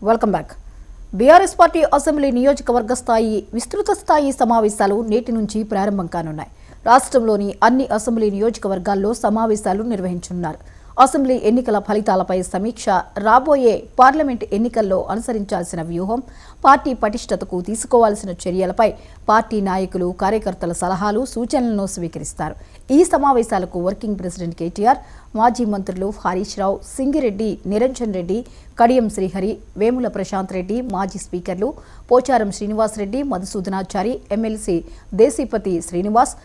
Welcome back. BRS party assembly నియోజకవర్గ స్థాయి విస్తృత స్థాయి సమావేశాలు నేటి నుంచి ప్రారంభం కానున్నాయి. రాష్ట్రంలోని అన్ని అసెంబ్లీ నియోజకవర్గాల్లో సమావేశాలు నిర్వహించనున్నారు. అసెంబ్లీ ఎన్నికల ఫలితాలపై సమీక్ష, రాబోయే పార్లమెంట్ ఎన్నికల్లో అనుసరించాల్సిన వ్యూహం, పార్టీ పటిష్టతకు తీసుకోవాల్సిన చర్యలపై పార్టీ నాయకులు, కార్యకర్తల సలహాలు, సూచనలను స్వీకరిస్తారు. ఈ సమావేశాలకు వర్కింగ్ ప్రెసిడెంట్ కేటీఆర్, మాజీ మంత్రులు హరీష్ రావు, సింగిరెడ్డి, నిరంజన్ రెడ్డి, కడియం శ్రీహరి, వేముల ప్రశాంత్ రెడ్డి, మాజీ స్పీకర్లు పోచారం శ్రీనివాస్ రెడ్డి, మధుసూదనాచారి, ఎమ్మెల్సీ దేశీపతి శ్రీనివాస్,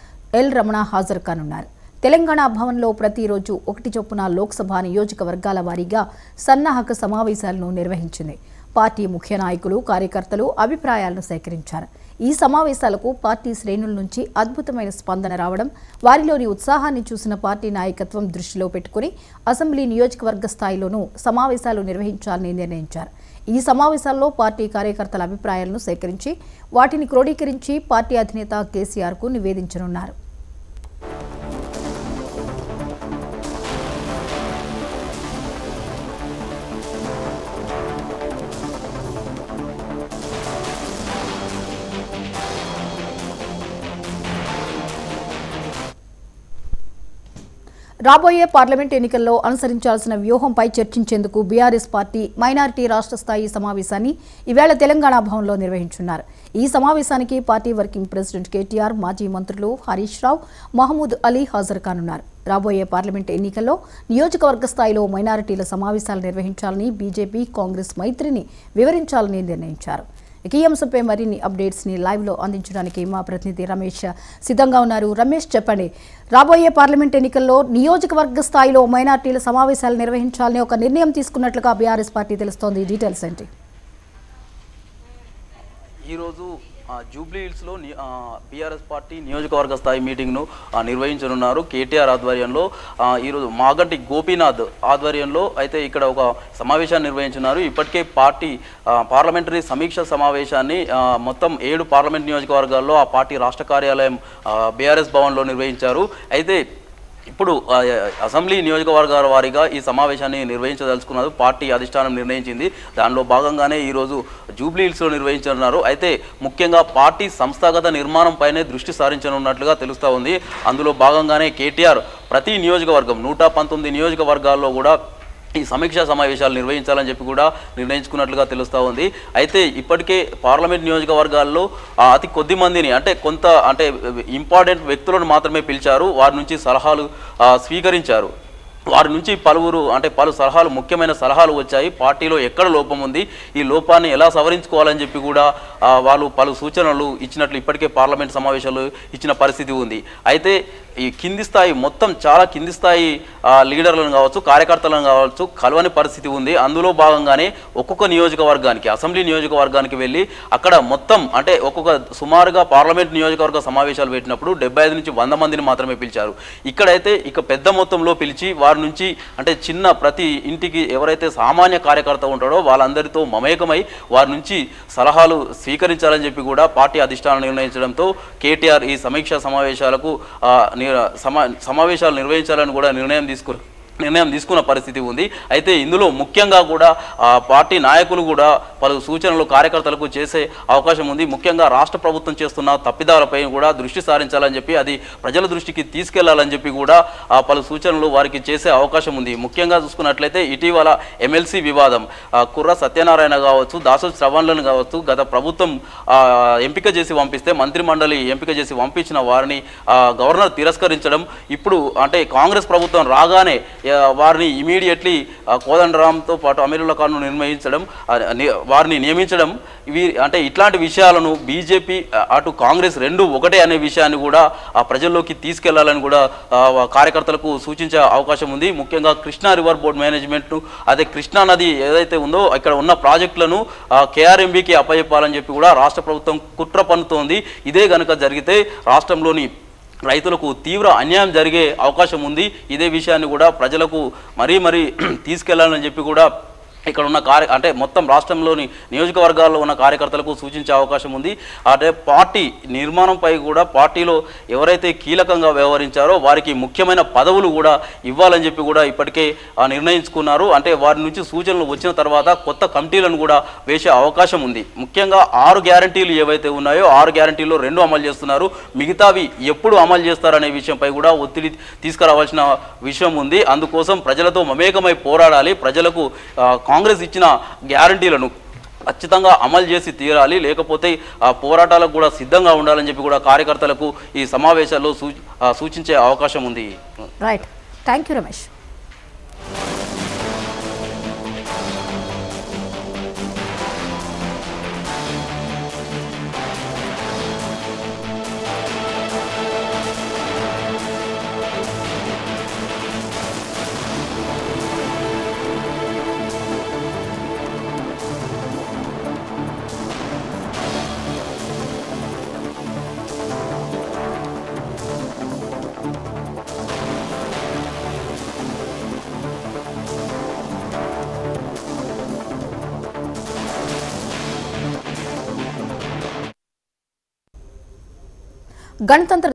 ఎల్ రమణ హాజరు కానున్నారు. తెలంగాణ భవన్లో ప్రతిరోజు 1 చొప్పున లోక్సభ నియోజకవర్గాల వారీగా సన్నాహక సమావేశాలను నిర్వహించింది. పార్టీ ముఖ్య నాయకులు, కార్యకర్తలు అభిప్రాయాలను సేకరించారు. ఈ సమావేశాలకు పార్టీ శ్రేణుల నుంచి అద్భుతమైన స్పందన రావడం, వారిలోని ఉత్సాహాన్ని చూసిన పార్టీ నాయకత్వం దృష్టిలో పెట్టుకుని అసెంబ్లీ నియోజకవర్గ స్థాయిలోనూ సమావేశాలు నిర్వహించాలని నిర్ణయించారు. ఈ సమావేశాల్లో పార్టీ కార్యకర్తల అభిప్రాయాలను సేకరించి వాటిని క్రోడీకరించి పార్టీ అధినేత కేసీఆర్కు నివేదించనున్నారు. రాబోయే పార్లమెంట్ ఎన్నికల్లో అనుసరించాల్సిన వ్యూహంపై చర్చించేందుకు బీఆర్ఎస్ పార్టీ మైనారిటీ రాష్ట్ర స్థాయి సమావేశాన్ని ఈవేళ తెలంగాణ భవన్లో నిర్వహించున్నారు. ఈ సమావేశానికి పార్టీ వర్కింగ్ ప్రెసిడెంట్ కేటీఆర్, మాజీ మంత్రులు హరీష్ రావు, మహమూద్ అలీ హాజరు కానున్నారు. రాబోయే పార్లమెంట్ ఎన్నికల్లో నియోజకవర్గ స్థాయిలో మైనారిటీల సమావేశాలు నిర్వహించాలని, బీజేపీ కాంగ్రెస్ మైత్రిని వివరించాలని నిర్ణయించారు. ఈ అంశంపై మరిన్ని అప్డేట్స్ ని లైవ్ లో అందించడానికి మా ప్రతినిధి రమేష్ సిద్ధంగా ఉన్నారు. రమేష్, చెప్పండి, రాబోయే పార్లమెంట్ ఎన్నికల్లో నియోజకవర్గ స్థాయిలో మైనార్టీల సమావేశాలు నిర్వహించాలని ఒక నిర్ణయం తీసుకున్నట్లుగా బీఆర్ఎస్ పార్టీ తెలుస్తోంది. డీటెయిల్స్ ఏంటి? ఈరోజు జూబ్లీ హిల్స్లో బీఆర్ఎస్ పార్టీ నియోజకవర్గ స్థాయి మీటింగ్ను నిర్వహించనున్నారు. కేటీఆర్ ఆధ్వర్యంలో ఈరోజు మాగంటి గోపీనాథ్ ఆధ్వర్యంలో అయితే ఇక్కడ ఒక సమావేశాన్ని నిర్వహించున్నారు. ఇప్పటికే పార్టీ పార్లమెంటరీ సమీక్ష సమావేశాన్ని మొత్తం 7 పార్లమెంట్ నియోజకవర్గాల్లో ఆ పార్టీ రాష్ట్ర కార్యాలయం బీఆర్ఎస్ భవన్లో నిర్వహించారు. అయితే ఇప్పుడు అసెంబ్లీ నియోజకవర్గాల వారీగా ఈ సమావేశాన్ని నిర్వహించదలుచుకున్నారు. పార్టీ అధిష్టానం నిర్ణయించింది. దానిలో భాగంగానే ఈరోజు జూబ్లీ హిల్స్లో నిర్వహించనున్నారు. అయితే ముఖ్యంగా పార్టీ సంస్థాగత నిర్మాణంపైనే దృష్టి సారించనున్నట్లుగా తెలుస్తూ ఉంది. అందులో భాగంగానే కేటీఆర్ ప్రతి నియోజకవర్గం 119 నియోజకవర్గాల్లో కూడా ఈ సమీక్షా సమావేశాలు నిర్వహించాలని చెప్పి కూడా నిర్ణయించుకున్నట్లుగా తెలుస్తూ ఉంది. అయితే ఇప్పటికే పార్లమెంట్ నియోజకవర్గాల్లో అతి కొద్ది మందిని కొంత ఇంపార్టెంట్ వ్యక్తులను మాత్రమే పిలిచారు. వారి నుంచి సలహాలు స్వీకరించారు. వారి నుంచి పలు సలహాలు, ముఖ్యమైన సలహాలు వచ్చాయి. పార్టీలో ఎక్కడ లోపం ఉంది, ఈ లోపాన్ని ఎలా సవరించుకోవాలని చెప్పి కూడా వాళ్ళు పలు సూచనలు ఇచ్చినట్లు ఇప్పటికే పార్లమెంట్ సమావేశాలు ఇచ్చిన పరిస్థితి ఉంది. అయితే ఈ కింది స్థాయి చాలా కింది స్థాయి లీడర్లను కావచ్చు, కార్యకర్తలను కావచ్చు కలవని పరిస్థితి ఉంది. అందులో భాగంగానే ఒక్కొక్క నియోజకవర్గానికి, అసెంబ్లీ నియోజకవర్గానికి వెళ్ళి అక్కడ మొత్తం ఒక్కొక్క సుమారుగా పార్లమెంట్ నియోజకవర్గ సమావేశాలు పెట్టినప్పుడు 75 నుంచి 100 మందిని మాత్రమే పిలిచారు. ఇక్కడైతే పెద్ద మొత్తంలో పిలిచి వారి నుంచి చిన్న ప్రతి ఇంటికి ఎవరైతే సామాన్య కార్యకర్త ఉంటాడో వాళ్ళందరితో మమేకమై వారి నుంచి సలహాలు స్వీకరించాలని చెప్పి కూడా పార్టీ అధిష్టానం నిర్ణయించడంతో కేటీఆర్ ఈ సమీక్షా సమావేశాలు నిర్వహించాలని కూడా నిర్ణయం తీసుకున్న పరిస్థితి ఉంది. అయితే ఇందులో ముఖ్యంగా కూడా పార్టీ నాయకులు కూడా పలు సూచనలు కార్యకర్తలకు చేసే అవకాశం ఉంది. ముఖ్యంగా రాష్ట్ర ప్రభుత్వం చేస్తున్న తప్పిదాలపై కూడా దృష్టి సారించాలని చెప్పి, అది ప్రజల దృష్టికి తీసుకెళ్లాలని చెప్పి కూడా పలు సూచనలు వారికి చేసే అవకాశం ఉంది. ముఖ్యంగా చూసుకున్నట్లయితే ఇటీవల ఎమ్మెల్సీ వివాదం, కుర్ర సత్యనారాయణ కావచ్చు, దాసోజు శ్రవణ్లను కావచ్చు, గత ప్రభుత్వం ఎంపిక చేసి పంపిస్తే మంత్రి మండలి ఎంపిక చేసి పంపించిన వారిని గవర్నర్ తిరస్కరించడం, ఇప్పుడు కాంగ్రెస్ ప్రభుత్వం రాగానే వారిని ఇమీడియట్లీ కోదండరాంతో పాటు అమీరుల్లా ఖాన్ను వారిని నియమించడం, ఇట్లాంటి విషయాలను బీజేపీ అటు కాంగ్రెస్ రెండు ఒకటే అనే విషయాన్ని కూడా ప్రజల్లోకి తీసుకెళ్లాలని కూడా కార్యకర్తలకు సూచించే అవకాశం ఉంది. ముఖ్యంగా కృష్ణా రివర్ బోర్డ్ మేనేజ్మెంట్ను, అదే కృష్ణా నది ఏదైతే ఉందో ఇక్కడ ఉన్న ప్రాజెక్టులను కేఆర్ఎంబీకి అప్పచెప్పాలని చెప్పి కూడా రాష్ట్ర ప్రభుత్వం కుట్ర పన్నుతోంది. ఇదే గనుక జరిగితే రాష్ట్రంలోని రైతులకు తీవ్ర అన్యాయం జరిగే అవకాశం ఉంది. ఇదే విషయాన్ని కూడా ప్రజలకు మరీ తీసుకెళ్లాలని చెప్పి కూడా ఇక్కడ ఉన్న అంటే మొత్తం రాష్ట్రంలోని నియోజకవర్గాల్లో ఉన్న కార్యకర్తలకు సూచించే అవకాశం ఉంది. అంటే పార్టీ నిర్మాణంపై కూడా పార్టీలో ఎవరైతే కీలకంగా వ్యవహరించారో వారికి ముఖ్యమైన పదవులు కూడా ఇవ్వాలని చెప్పి కూడా ఇప్పటికే నిర్ణయించుకున్నారు. అంటే వారి నుంచి సూచనలు వచ్చిన తర్వాత కొత్త కమిటీలను కూడా వేసే అవకాశం ఉంది. ముఖ్యంగా 6 గ్యారంటీలు ఏవైతే ఉన్నాయో 6 గ్యారంటీల్లో 2 అమలు చేస్తున్నారు. మిగతావి ఎప్పుడు అమలు చేస్తారనే విషయంపై కూడా ఒత్తిడి తీసుకురావాల్సిన విషయం ఉంది. అందుకోసం ప్రజలతో మమేకమై పోరాడాలి. ప్రజలకు కాంగ్రెస్ ఇచ్చిన గ్యారంటీలను ఖచ్చితంగా అమలు చేసి తీరాలి, లేకపోతే పోరాటాలకు కూడా సిద్ధంగా ఉండాలని చెప్పి కూడా కార్యకర్తలకు ఈ సమావేశాల్లో సూచించే అవకాశం ఉంది. Right, thank you Ramesh. గణతంత్ర